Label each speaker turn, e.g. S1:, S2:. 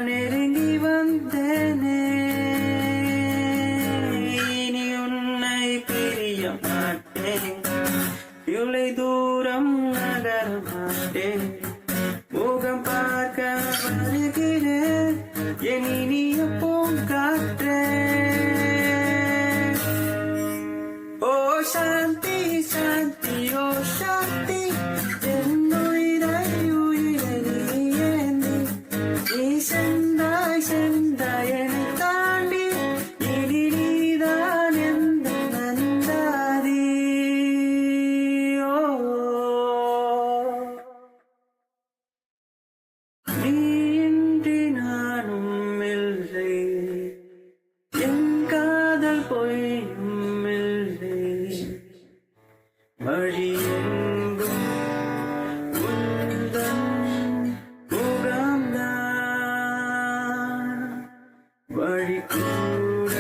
S1: நெருங்கி வந்தேனே இனி உன்னை பிரிய மாட்டேன் இவ்வளை தூரம் நகர மாட்டேன் முகம் பார்க்க வருகிறேன் என் இனிய பூங்காற்றே ஓ சாந்தி சாந்தி ஓ சாந்தி என்னுயிரை உயிரை ஏந்தி நீ சென்றாய் சென்றாய் என்னை தாண்டி இனி நீதான் எந்த நந்தாதி ஓ நீயின்றி நானும் இல்லை என் காதல் பொய்யும் இல்லை வழியெங்கும் உந்தன் முகம்தான் வழி கூட